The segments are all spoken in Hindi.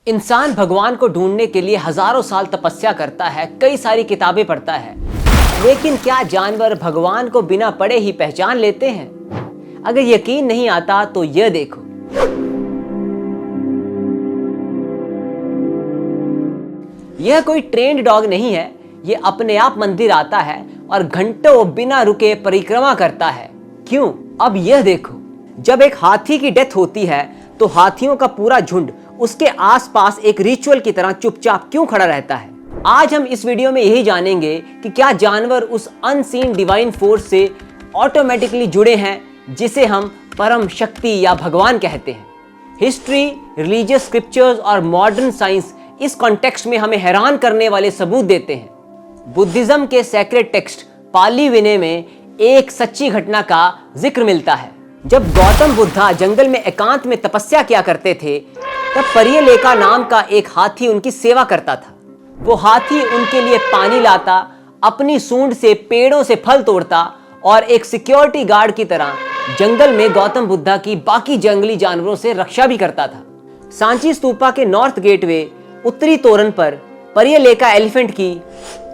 इंसान भगवान को ढूंढने के लिए हजारों साल तपस्या करता है, कई सारी किताबें पढ़ता है, लेकिन क्या जानवर भगवान को बिना पढ़े ही पहचान लेते हैं? अगर यकीन नहीं आता तो यह देखो। यह कोई ट्रेंड डॉग नहीं है, यह अपने आप मंदिर आता है और घंटों बिना रुके परिक्रमा करता है। क्यों? अब यह देखो। जब एक हाथी की डेथ होती है तो हाथियों का पूरा झुंड उसके आसपास एक रिचुअल की तरह चुपचाप क्यों खड़ा रहता है? आज हम इस वीडियो में यही जानेंगे कि क्या जानवर उस अनसीन डिवाइन फोर्स से ऑटोमेटिकली जुड़े हैं जिसे हम परम शक्ति या भगवान कहते हैं। हिस्ट्री, रिलीजियस स्क्रिप्चर्स और मॉडर्न साइंस इस कॉन्टेक्स्ट में हमें हैरान करने वाले सबूत देते हैं। बुद्धिज्म के सैक्रेड टेक्स्ट पाली विनय में एक सच्ची घटना का जिक्र मिलता है। जब गौतम बुद्धा जंगल में एकांत में तपस्या किया करते थे, तब पर्यलेका नाम का एक हाथी उनकी सेवा करता था। वो हाथी उनके लिए पानी लाता, अपनी सूंड से पेड़ों से फल तोड़ता और एक सिक्योरिटी गार्ड की तरह जंगल में गौतम बुद्धा की बाकी जंगली जानवरों से रक्षा भी करता था। सांची स्तूपा के नॉर्थ गेटवे उत्तरी तोरण पर पर्यलेका एलिफेंट की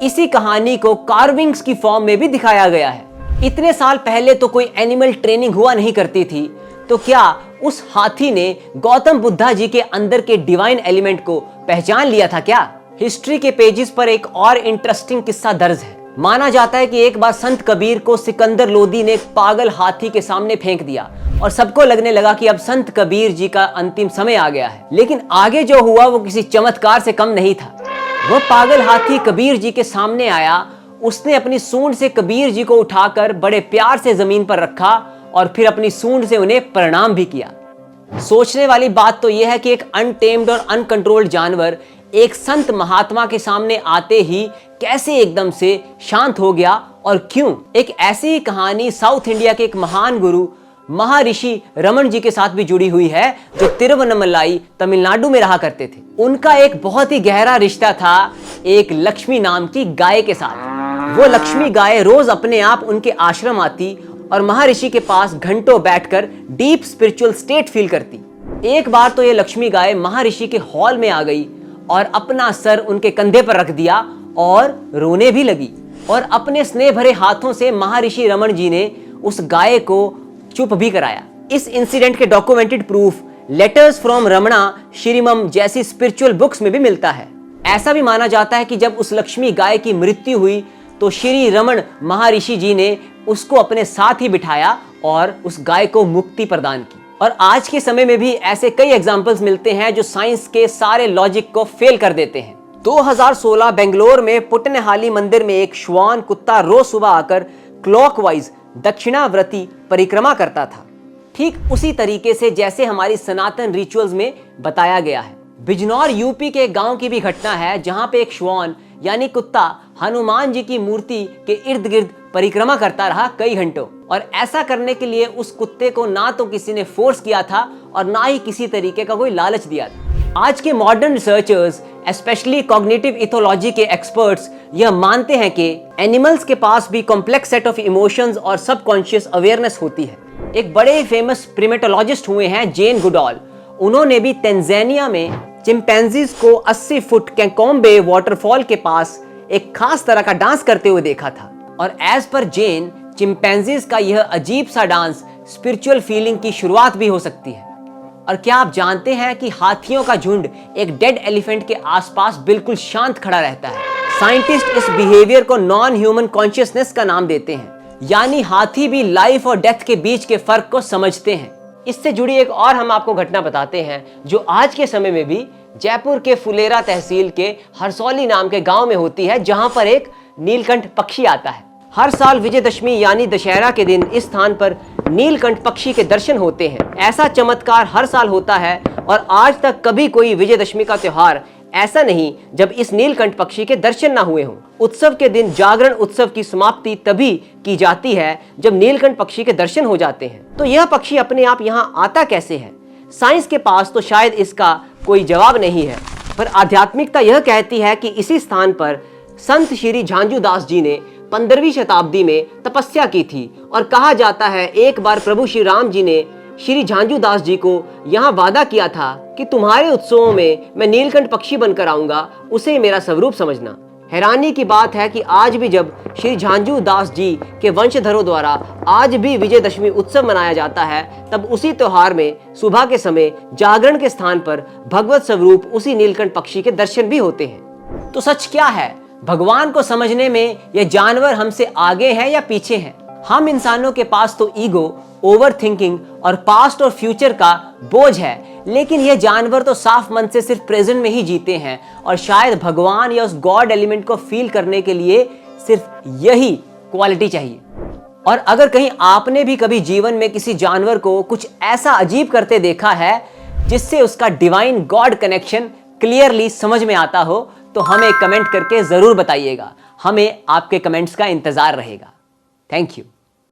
इसी कहानी को कार्विंग्स की फॉर्म में भी दिखाया गया है। इतने साल पहले तो कोई एनिमल ट्रेनिंग हुआ नहीं करती थी, तो क्या उस हाथी ने गौतम बुद्धा जी के अंदर के डिवाइन एलिमेंट को पहचान लिया था क्या? हिस्ट्री के पेजेस पर एक और इंटरेस्टिंग किस्सा दर्ज है। माना जाता है कि एक बार संत कबीर को सिकंदर लोदी ने एक पागल हाथी के सामने फेंक दिया और सबको लगने लगा कि अब संत कबीर जी का अंतिम समय आ गया है। लेकिन आगे जो हुआ वो किसी चमत्कार से कम नहीं था। वह पागल हाथी कबीर जी के सामने आया, उसने अपनी सूंड से कबीर जी को उठाकर बड़े प्यार से जमीन पर रखा और फिर अपनी सूंड से उन्हें प्रणाम भी किया। सोचने वाली बात तो यह है कि एक अनटेम्ड और अनकंट्रोल्ड जानवर एक संत महात्मा के सामने आते ही कैसे एकदम से शांत हो गया और क्यों? एक ऐसी ही कहानी साउथ इंडिया के एक महान गुरु महर्षि रमन जी के साथ भी जुड़ी हुई है, जो तिरुवन्नमलाई तमिलनाडु में रहा करते थे। उनका एक बहुत ही गहरा रिश्ता था एक लक्ष्मी नाम की गाय के साथ। वो लक्ष्मी गाय रोज अपने आप उनके आश्रम आती और महर्षि के पास घंटों बैठकर डीप स्पिरिचुअल स्टेट फील करती। एक बार तो ये लक्ष्मी गाय महर्षि के हॉल में आ गई और अपना सर उनके कंधे पर रख दिया और रोने भी लगी, और अपने स्नेह भरे हाथों से महर्षि रमन जी ने उस गाय को चुप भी कराया। इस इंसिडेंट के documented proof letters from Ramana श्रीमम जैसी स्पिरिचुअल बुक्स में भी मिलता है। ऐसा भी माना जाता है कि जब उस लक्ष्मी गाय की मृत्यु हुई तो श्री रमन महर्षि जी ने उसको अपने साथ ही बिठाया और उस गाय को मुक्ति प्रदान की। और आज के समय में भी ऐसे कई एग्जाम्पल्स मिलते हैं जो साइंस के सारे लॉजिक को फेल कर देते हैं। 2016 बेंगलोर में पुट्टनेहाली मंदिर में एक श्वान कुत्ता रोज सुबह आकर क्लॉकवाइज दक्षिणावर्ती परिक्रमा करता था, ठीक उसी तरीके से जैसे हमारी सनातन रिचुअल्स में बताया गया है। बिजनौर यूपी के गांव की भी घटना है, जहां पे एक श्वान यानी कुत्ता हनुमान जी की मूर्ति के इर्द गिर्द परिक्रमा करता रहा कई घंटों। और ऐसा करने के लिए उस कुत्ते को ना तो किसी ने फोर्स किया था और ना ही किसी तरीके का कोई लालच दिया था। आज के modern researchers, specially cognitive ethology के एक्सपर्ट्स, यह मानते हैं कि एनिमल्स के पास भी कॉम्प्लेक्स सेट ऑफ इमोशंस और सबकॉन्शियस अवेयरनेस होती है। एक बड़े ही फेमस प्रिमेटोलॉजिस्ट हुए हैं जेन गुडॉल। उन्होंने भी तंजानिया में चिंपैंजीज को 80 फुट कैकोम्बे वाटरफॉल के पास एक खास तरह का डांस करते हुए देखा था। और एज पर जेन, चिंपैंजीज का यह अजीब सा डांस स्पिरिचुअल फीलिंग की शुरुआत भी हो सकती है। और क्या आप जानते हैं कि हाथियों का झुंड एक डेड एलिफेंट के आसपास बिल्कुल शांत खड़ा रहता है। साइंटिस्ट इस बिहेवियर को नॉन ह्यूमन कॉन्शियसनेस का नाम देते हैं, यानी हाथी भी लाइफ और डेथ के बीच के फर्क को समझते हैं। इससे जुड़ी एक और हम आपको घटना बताते हैं जो आज के समय में भी जयपुर के फुलेरा तहसील के हरसौली नाम के गांव में होती है, जहां पर एक नीलकंठ पक्षी आता है। हर साल विजयदशमी यानी दशहरा के दिन इस स्थान पर नीलकंठ पक्षी के दर्शन होते हैं। ऐसा चमत्कार हर साल होता है और आज तक कभी कोई विजयदशमी का त्योहार ऐसा नहीं जब इस नीलकंठ पक्षी के दर्शन ना हुए हों। उत्सव के दिन जागरण उत्सव की समाप्ति तभी की जाती है जब नीलकंठ पक्षी के दर्शन हो जाते हैं। तो यह पक्षी अपने आप यहाँ आता कैसे है? साइंस के पास तो शायद इसका कोई जवाब नहीं है, पर आध्यात्मिकता यह कहती है कि इसी स्थान पर संत श्री झांझू दास जी ने 15वीं शताब्दी में तपस्या की थी और कहा जाता है एक बार प्रभु श्री राम जी ने श्री झांझू दास जी को यहाँ वादा किया था कि तुम्हारे उत्सवों में मैं नीलकंठ पक्षी बनकर आऊंगा, उसे मेरा स्वरूप समझना। हैरानी की बात है कि आज भी जब श्री झांझू दास जी के वंशधरों द्वारा आज भी विजयदशमी उत्सव मनाया जाता है, तब उसी त्योहार में सुबह के समय जागरण के स्थान पर भगवत स्वरूप उसी नीलकंठ पक्षी के दर्शन भी होते हैं। तो सच क्या है? भगवान को समझने में ये जानवर हमसे आगे हैं या पीछे हैं? हम इंसानों के पास तो ईगो, ओवर थिंकिंग और पास्ट और फ्यूचर का बोझ है, लेकिन ये जानवर तो साफ मन से सिर्फ प्रेजेंट में ही जीते हैं और शायद भगवान या उस गॉड एलिमेंट को फील करने के लिए सिर्फ यही क्वालिटी चाहिए। और अगर कहीं आपने भी कभी जीवन में किसी जानवर को कुछ ऐसा अजीब करते देखा है जिससे उसका डिवाइन गॉड कनेक्शन क्लियरली समझ में आता हो, तो हमें कमेंट करके जरूर बताइएगा। हमें आपके कमेंट्स का इंतजार रहेगा। Thank you.